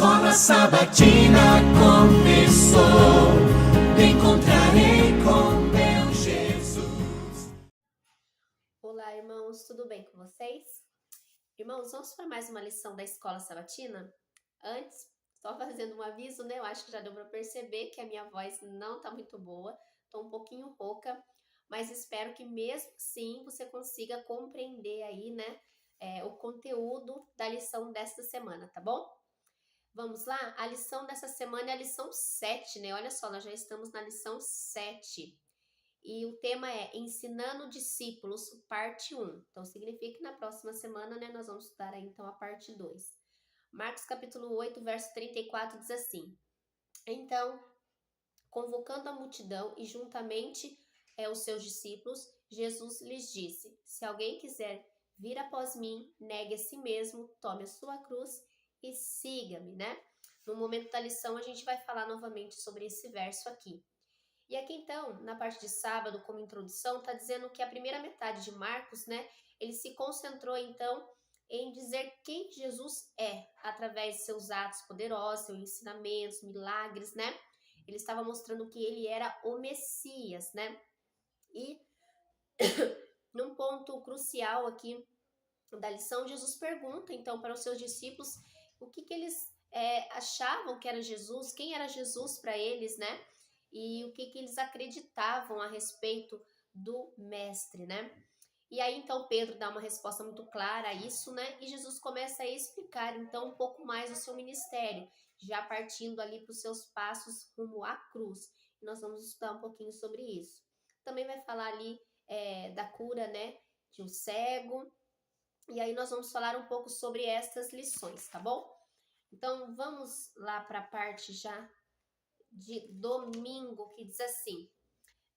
Escola Sabatina começou, me encontrarei com meu Jesus. Olá, irmãos, tudo bem com vocês? Irmãos, vamos para mais uma lição da Escola Sabatina? Antes, só fazendo um aviso, né? Eu acho que já deu para perceber que a minha voz não está muito boa, estou um pouquinho rouca, mas espero que mesmo assim você consiga compreender aí, né, o conteúdo da lição desta semana, tá bom? Vamos lá? A lição dessa semana é a lição 7, né? Olha só, nós já estamos na lição 7. E o tema é Ensinando Discípulos, parte 1. Então, significa que na próxima semana, né, nós vamos estudar aí, então, a parte 2. Marcos capítulo 8, verso 34 diz assim: Então, convocando a multidão e juntamente os seus discípulos, Jesus lhes disse: Se alguém quiser vir após mim, negue a si mesmo, tome a sua cruz e siga-me, né? No momento da lição, a gente vai falar novamente sobre esse verso aqui. E aqui então, na parte de sábado, como introdução, está dizendo que a primeira metade de Marcos, né, ele se concentrou então em dizer quem Jesus é, através de seus atos poderosos, seus ensinamentos, milagres, né? Ele estava mostrando que ele era o Messias, né? E num ponto crucial aqui da lição, Jesus pergunta então para os seus discípulos o que eles achavam que era Jesus, quem era Jesus para eles, né? E o que eles acreditavam a respeito do mestre, né? E aí então Pedro dá uma resposta muito clara a isso, né? E Jesus começa a explicar então um pouco mais o seu ministério, já partindo ali para os seus passos rumo à cruz. E nós vamos estudar um pouquinho sobre isso. Também vai falar ali da cura, né? De um cego. E aí nós vamos falar um pouco sobre estas lições, tá bom? Então vamos lá para a parte já de domingo, que diz assim: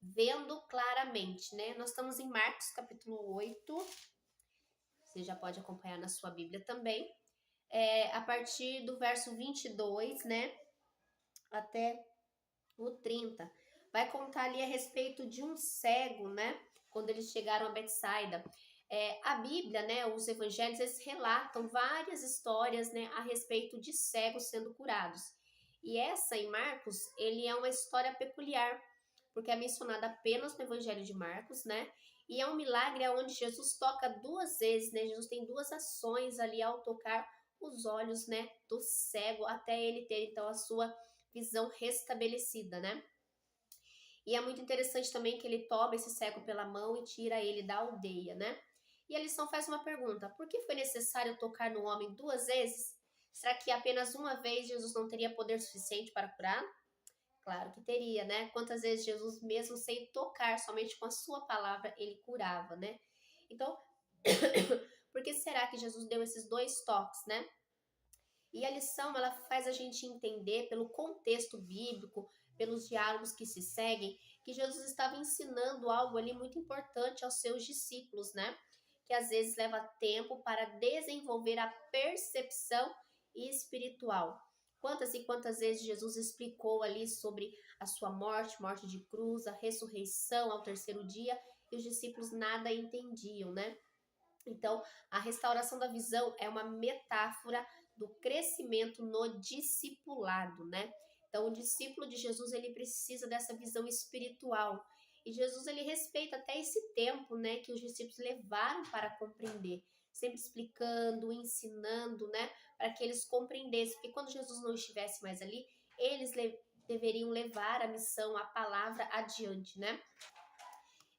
vendo claramente, né? Nós estamos em Marcos capítulo 8, você já pode acompanhar na sua Bíblia também, a partir do verso 22, né, até o 30. Vai contar ali a respeito de um cego, né, quando eles chegaram a Betsaida. A Bíblia, né, os evangelhos, eles relatam várias histórias, né, a respeito de cegos sendo curados. E essa em Marcos, ele é uma história peculiar, porque é mencionada apenas no Evangelho de Marcos, né? E é um milagre onde Jesus toca duas vezes, né? Jesus tem duas ações ali ao tocar os olhos, né, do cego, até ele ter então a sua visão restabelecida, né? E é muito interessante também que ele toma esse cego pela mão e tira ele da aldeia, né? E a lição faz uma pergunta: por que foi necessário tocar no homem duas vezes? Será que apenas uma vez Jesus não teria poder suficiente para curar? Claro que teria, né? Quantas vezes Jesus, mesmo sem tocar, somente com a sua palavra, ele curava, né? Então, por que será que Jesus deu esses dois toques, né? E a lição, ela faz a gente entender, pelo contexto bíblico, pelos diálogos que se seguem, que Jesus estava ensinando algo ali muito importante aos seus discípulos, né? Que às vezes leva tempo para desenvolver a percepção espiritual. Quantas e quantas vezes Jesus explicou ali sobre a sua morte, morte de cruz, a ressurreição ao terceiro dia, e os discípulos nada entendiam, né? Então, a restauração da visão é uma metáfora do crescimento no discipulado, né? Então, o discípulo de Jesus, ele precisa dessa visão espiritual. E Jesus, ele respeita até esse tempo, né, que os discípulos levaram para compreender, sempre explicando, ensinando, né, para que eles compreendessem. Porque quando Jesus não estivesse mais ali, eles deveriam levar a missão, a palavra adiante, né?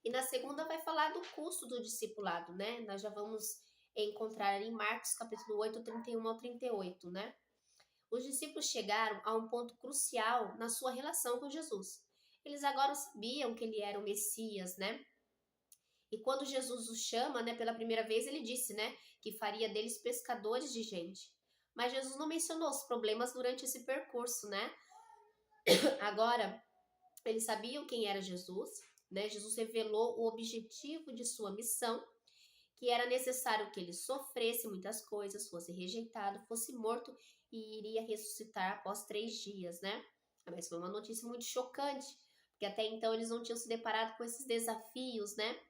E na segunda vai falar do custo do discipulado, né? Nós já vamos encontrar em Marcos capítulo 8, 31 ao 38, né? Os discípulos chegaram a um ponto crucial na sua relação com Jesus. Eles agora sabiam que ele era o Messias, né? E quando Jesus os chama, né, pela primeira vez, ele disse, né, que faria deles pescadores de gente. Mas Jesus não mencionou os problemas durante esse percurso, né? Agora, eles sabiam quem era Jesus, né? Jesus revelou o objetivo de sua missão, que era necessário que ele sofresse muitas coisas, fosse rejeitado, fosse morto e iria ressuscitar após 3 dias, né? Mas foi uma notícia muito chocante, porque até então eles não tinham se deparado com esses desafios, né?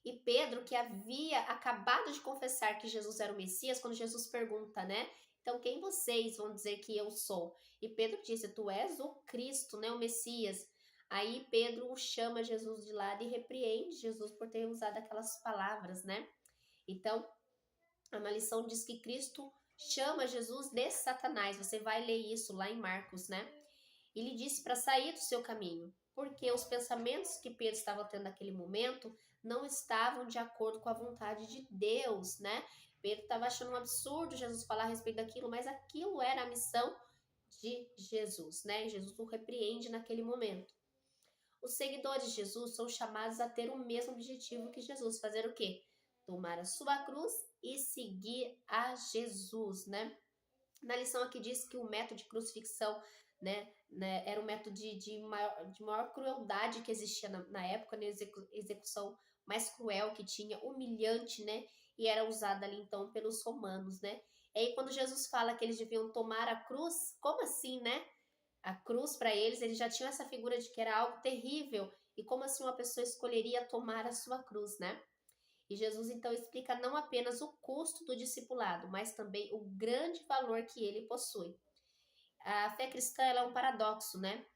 E Pedro, que havia acabado de confessar que Jesus era o Messias, quando Jesus pergunta, né, Então, quem vocês vão dizer que eu sou? E Pedro disse, tu és o Cristo, né, o Messias. Aí Pedro chama Jesus de lado e repreende Jesus por ter usado aquelas palavras, né? Então, a lição diz que Cristo chama Jesus de Satanás. Você vai ler isso lá em Marcos, né? E lhe disse para sair do seu caminho, porque os pensamentos que Pedro estava tendo naquele momento não estavam de acordo com a vontade de Deus, né? Pedro estava achando um absurdo Jesus falar a respeito daquilo, mas aquilo era a missão de Jesus, né? Jesus o repreende naquele momento. Os seguidores de Jesus são chamados a ter o mesmo objetivo que Jesus, fazer o quê? Tomar a sua cruz e seguir a Jesus, né? Na lição aqui diz que o método de crucifixão, era um método de maior crueldade que existia na época, né? Execução mais cruel que tinha, humilhante, né? E era usada ali então pelos romanos, né? E aí quando Jesus fala que eles deviam tomar a cruz, como assim, né? A cruz para eles já tinham essa figura de que era algo terrível. E como assim uma pessoa escolheria tomar a sua cruz, né? E Jesus então explica não apenas o custo do discipulado, mas também o grande valor que ele possui. A fé cristã ela é um paradoxo, né?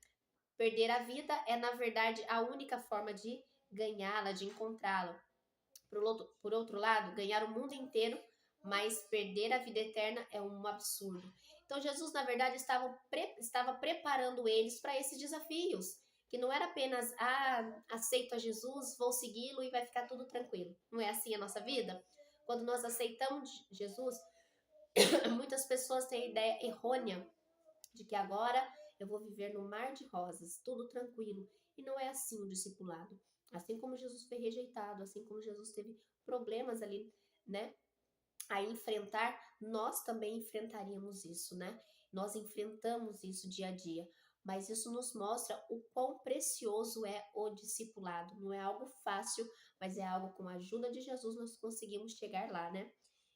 Perder a vida é, na verdade, a única forma de ganhá-la, de encontrá-la. Por outro lado, ganhar o mundo inteiro, mas perder a vida eterna é um absurdo. Então, Jesus, na verdade, estava preparando eles para esses desafios, que não era apenas, aceito a Jesus, vou segui-lo e vai ficar tudo tranquilo. Não é assim a nossa vida? Quando nós aceitamos Jesus, muitas pessoas têm a ideia errônea de que agora eu vou viver no mar de rosas, tudo tranquilo. E não é assim o discipulado. Assim como Jesus foi rejeitado, assim como Jesus teve problemas ali, né, a enfrentar, nós também enfrentaríamos isso, né? Nós enfrentamos isso dia a dia. Mas isso nos mostra o quão precioso é o discipulado. Não é algo fácil, mas é algo com a ajuda de Jesus nós conseguimos chegar lá, né?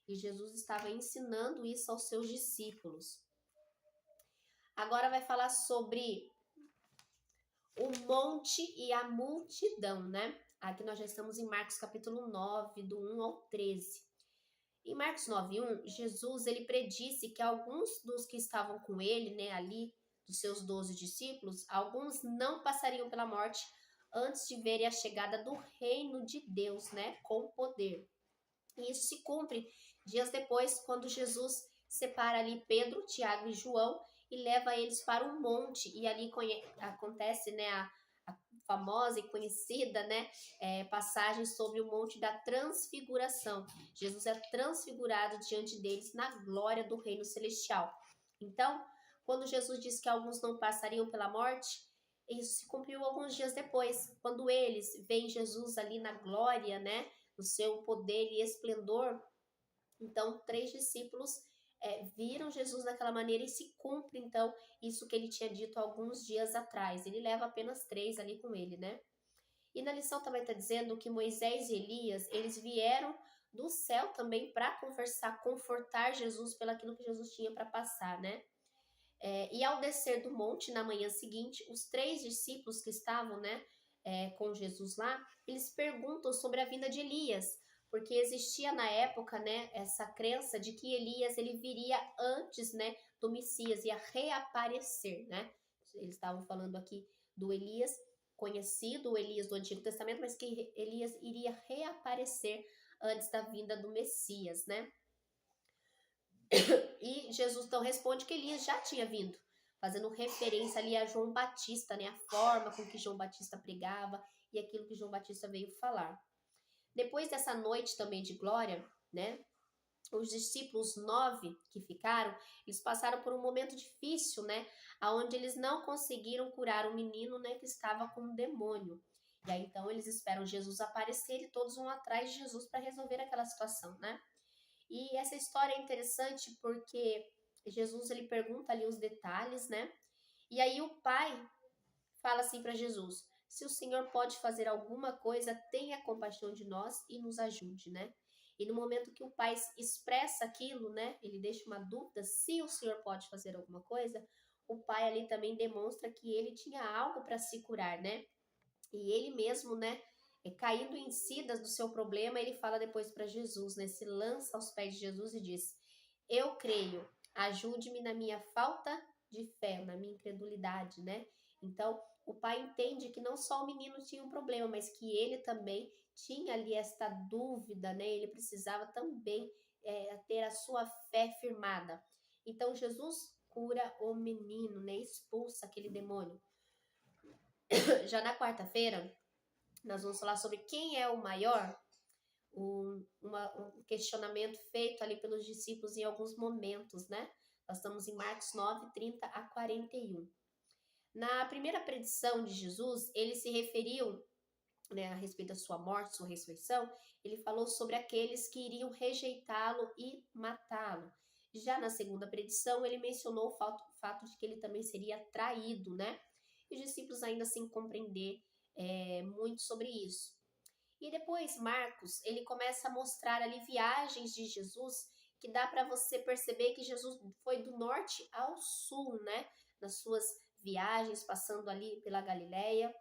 E Jesus estava ensinando isso aos seus discípulos. Agora vai falar sobre o monte e a multidão, né? Aqui nós já estamos em Marcos capítulo 9, do 1 ao 13. Em Marcos 9:1, Jesus ele predisse que alguns dos que estavam com ele, né, ali, dos seus 12 discípulos, alguns não passariam pela morte antes de verem a chegada do reino de Deus, né, com poder. E isso se cumpre dias depois, quando Jesus separa ali Pedro, Tiago e João e leva eles para um monte. E ali acontece, né, a famosa e conhecida, né, passagem sobre o monte da transfiguração. Jesus é transfigurado diante deles na glória do reino celestial. Então, quando Jesus diz que alguns não passariam pela morte, isso se cumpriu alguns dias depois, quando eles veem Jesus ali na glória, né, no seu poder e esplendor. Então, 3 discípulos viram Jesus daquela maneira e se cumpre, então, isso que ele tinha dito alguns dias atrás. Ele leva apenas 3 ali com ele, né? E na lição também está dizendo que Moisés e Elias, eles vieram do céu também para conversar, confortar Jesus pelo aquilo que Jesus tinha para passar, né? E ao descer do monte na manhã seguinte, os 3 discípulos que estavam, né, com Jesus lá, eles perguntam sobre a vinda de Elias, porque existia na época, né, essa crença de que Elias ele viria antes, né, do Messias, ia reaparecer, né? Eles estavam falando aqui do Elias conhecido, o Elias do Antigo Testamento, mas que Elias iria reaparecer antes da vinda do Messias, né? E Jesus então responde que Elias já tinha vindo, fazendo referência ali a João Batista, né? A forma com que João Batista pregava e aquilo que João Batista veio falar. Depois dessa noite também de glória, né? Os discípulos 9 que ficaram, eles passaram por um momento difícil, né? Onde eles não conseguiram curar o menino, né? Que estava com um demônio. E aí então eles esperam Jesus aparecer e todos vão atrás de Jesus para resolver aquela situação, né? E essa história é interessante porque Jesus ele pergunta ali os detalhes, né? E aí o pai fala assim para Jesus: se o Senhor pode fazer alguma coisa, tenha compaixão de nós e nos ajude, né? E no momento que o pai expressa aquilo, né? Ele deixa uma dúvida se o Senhor pode fazer alguma coisa. O pai ali também demonstra que ele tinha algo para se curar, né? E ele mesmo, né? Caindo em si do seu problema, ele fala depois para Jesus, né? Se lança aos pés de Jesus e diz: eu creio, Ajude-me na minha falta de fé, na minha incredulidade, né? Então, o pai entende que não só o menino tinha um problema, mas que ele também tinha ali esta dúvida, né? Ele precisava também ter a sua fé firmada. Então, Jesus cura o menino, né? Expulsa aquele demônio. Já na quarta-feira, nós vamos falar sobre quem é o maior, um questionamento feito ali pelos discípulos em alguns momentos, né? Nós estamos em Marcos 9, 30 a 41. Na primeira predição de Jesus, ele se referiu, né, a respeito da sua morte, sua ressurreição, ele falou sobre aqueles que iriam rejeitá-lo e matá-lo. Já na segunda predição, ele mencionou o fato de que ele também seria traído, né? E os discípulos ainda sem compreender muito sobre isso. E depois Marcos, ele começa a mostrar ali viagens de Jesus, que dá para você perceber que Jesus foi do norte ao sul, né? Nas suas viagens, passando ali pela Galileia.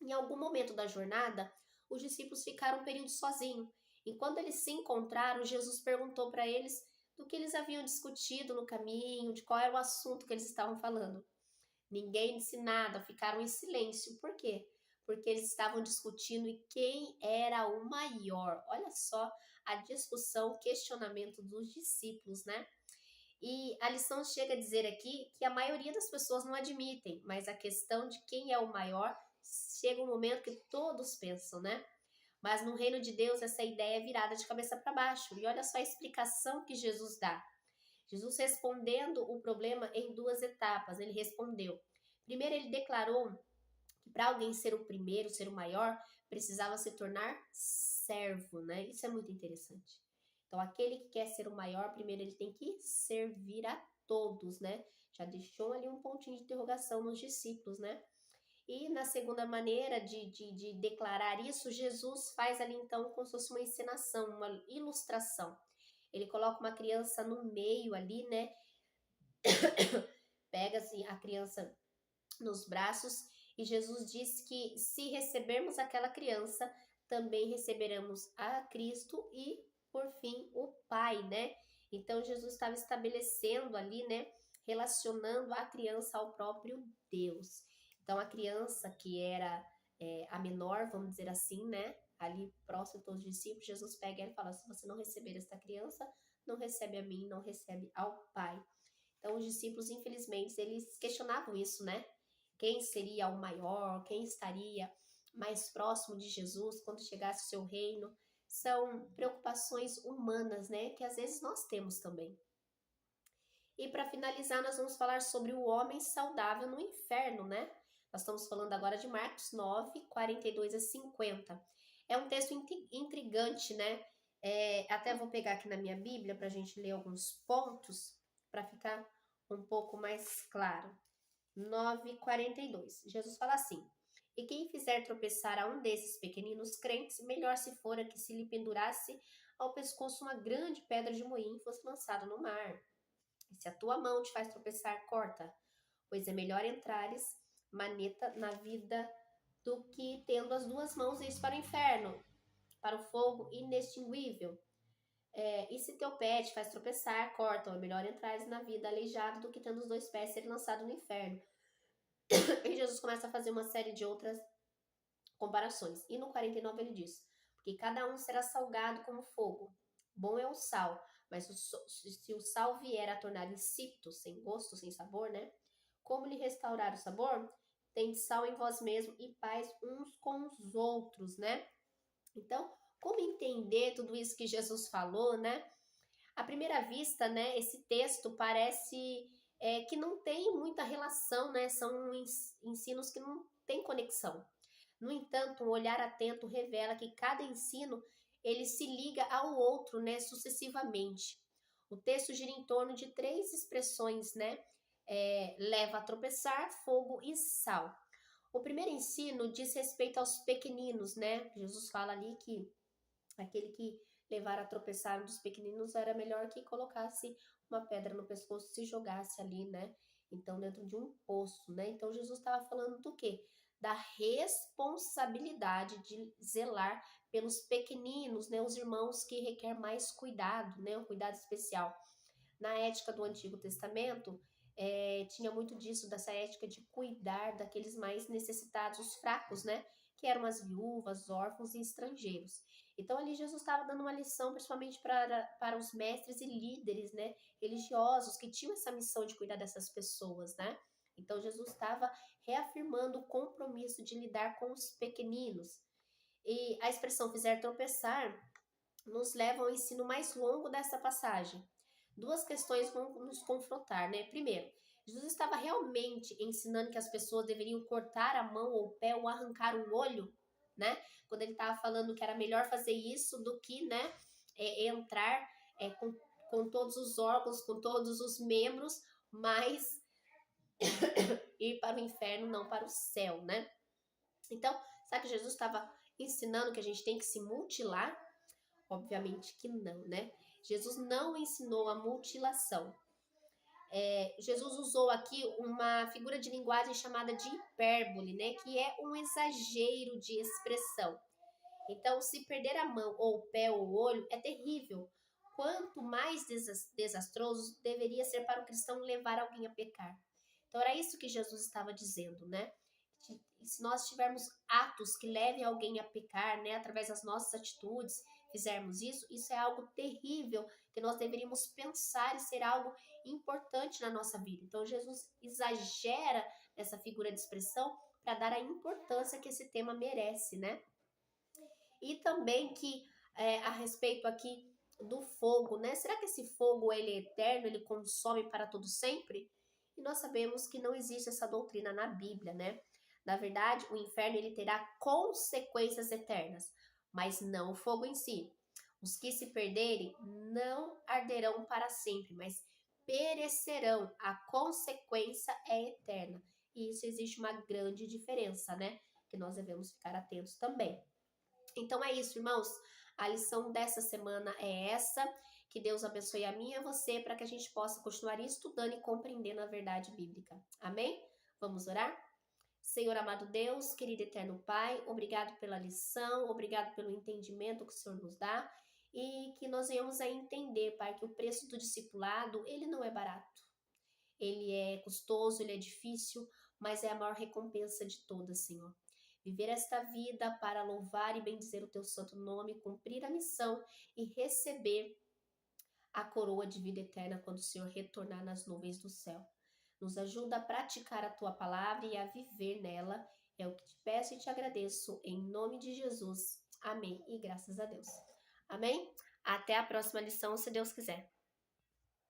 Em algum momento da jornada, os discípulos ficaram um período sozinhos. E quando eles se encontraram, Jesus perguntou para eles do que eles haviam discutido no caminho, de qual era o assunto que eles estavam falando. Ninguém disse nada, ficaram em silêncio. Por quê? Porque eles estavam discutindo quem era o maior. Olha só a discussão, o questionamento dos discípulos, né? E a lição chega a dizer aqui que a maioria das pessoas não admitem, mas a questão de quem é o maior chega um momento que todos pensam, né? Mas no reino de Deus essa ideia é virada de cabeça para baixo. E olha só a explicação que Jesus dá. Jesus respondendo o problema em duas etapas. Ele respondeu. Primeiro ele declarou que para alguém ser o primeiro, ser o maior, precisava se tornar servo, né? Isso é muito interessante. Então, aquele que quer ser o maior, primeiro ele tem que servir a todos, né? Já deixou ali um pontinho de interrogação nos discípulos, né? E na segunda maneira de declarar isso, Jesus faz ali então como se fosse uma encenação, uma ilustração. Ele coloca uma criança no meio ali, né? Pega assim a criança nos braços e Jesus diz que se recebermos aquela criança, também receberemos a Cristo e, por fim, o Pai, né? Então, Jesus estava estabelecendo ali, né? Relacionando a criança ao próprio Deus. Então, a criança que era a menor, vamos dizer assim, né? Ali próximo a todos os discípulos, Jesus pega e fala, se você não receber esta criança, não recebe a mim, não recebe ao Pai. Então, os discípulos, infelizmente, eles questionavam isso, né? Quem seria o maior, quem estaria mais próximo de Jesus quando chegasse o seu reino. São preocupações humanas, né? Que às vezes nós temos também. E para finalizar, nós vamos falar sobre o homem saudável no inferno, né? Nós estamos falando agora de Marcos 9, 42 a 50. É um texto intrigante, né? Até vou pegar aqui na minha Bíblia para a gente ler alguns pontos para ficar um pouco mais claro. 9:42. Jesus fala assim: e quem fizer tropeçar a um desses pequeninos crentes, melhor se fora que se lhe pendurasse ao pescoço uma grande pedra de moinho e fosse lançado no mar. E se a tua mão te faz tropeçar, corta, pois é melhor entrares maneta na vida do que tendo as duas mãos ires para o inferno, para o fogo inextinguível. E se teu pé te faz tropeçar, corta, ou é melhor entrares na vida aleijado do que tendo os dois pés ser lançado no inferno. E Jesus começa a fazer uma série de outras comparações. E no 49 ele diz, porque cada um será salgado como fogo. Bom é o sal, mas se o sal vier a tornar insípido, sem gosto, sem sabor, né? Como lhe restaurar o sabor? Tende sal em vós mesmos e paz uns com os outros, né? Então, como entender tudo isso que Jesus falou, né? À primeira vista, né, esse texto parece que não tem muita relação, né? São ensinos que não têm conexão. No entanto, um olhar atento revela que cada ensino ele se liga ao outro, né, sucessivamente. O texto gira em torno de três expressões, né? Leva a tropeçar, fogo e sal. O primeiro ensino diz respeito aos pequeninos, né? Jesus fala ali que aquele que levar a tropeçar um dos pequeninos era melhor que colocasse uma pedra no pescoço e se jogasse ali, né? Então, dentro de um poço, né? Então, Jesus estava falando do quê? Da responsabilidade de zelar pelos pequeninos, né? Os irmãos que requer mais cuidado, né? Um cuidado especial. Na ética do Antigo Testamento, tinha muito disso, dessa ética de cuidar daqueles mais necessitados, os fracos, né? Que eram as viúvas, órfãos e estrangeiros. Então ali Jesus estava dando uma lição, principalmente para os mestres e líderes, né? Religiosos que tinham essa missão de cuidar dessas pessoas, né? Então Jesus estava reafirmando o compromisso de lidar com os pequeninos. E a expressão fizer tropeçar nos leva ao ensino mais longo dessa passagem. Duas questões vão nos confrontar, né? Primeiro, Jesus estava realmente ensinando que as pessoas deveriam cortar a mão ou o pé ou arrancar um olho, né? Quando ele estava falando que era melhor fazer isso do que, né, entrar com todos os órgãos, com todos os membros, mas ir para o inferno, não para o céu, né? Então, será que Jesus estava ensinando que a gente tem que se mutilar? Obviamente que não, né? Jesus não ensinou a mutilação. Jesus usou aqui uma figura de linguagem chamada de hipérbole, né? Que é um exagero de expressão. Então, se perder a mão ou o pé ou o olho é terrível. Quanto mais desastroso deveria ser para o cristão levar alguém a pecar. Então, era isso que Jesus estava dizendo, né? Se nós tivermos atos que levem alguém a pecar, né? Através das nossas atitudes, fizermos isso, isso é algo terrível que nós deveríamos pensar e ser algo importante na nossa vida. Então, Jesus exagera essa figura de expressão para dar a importância que esse tema merece, né? E também que a respeito aqui do fogo, né? Será que esse fogo ele é eterno, ele consome para todo sempre? E nós sabemos que não existe essa doutrina na Bíblia, né? Na verdade, o inferno ele terá consequências eternas, mas não o fogo em si. Os que se perderem não arderão para sempre, mas perecerão. A consequência é eterna. E isso existe uma grande diferença, né? Que nós devemos ficar atentos também. Então é isso, irmãos. A lição dessa semana é essa. Que Deus abençoe a mim e a você para que a gente possa continuar estudando e compreendendo a verdade bíblica. Amém? Vamos orar? Senhor amado Deus, querido eterno Pai, obrigado pela lição, obrigado pelo entendimento que o Senhor nos dá e que nós venhamos a entender, Pai, que o preço do discipulado, ele não é barato. Ele é custoso, ele é difícil, mas é a maior recompensa de todas, Senhor. Viver esta vida para louvar e bendizer o teu santo nome, cumprir a missão e receber a coroa de vida eterna quando o Senhor retornar nas nuvens do céu. Nos ajuda a praticar a tua palavra e a viver nela. É o que te peço e te agradeço em nome de Jesus. Amém. E graças a Deus. Amém? Até a próxima lição, se Deus quiser.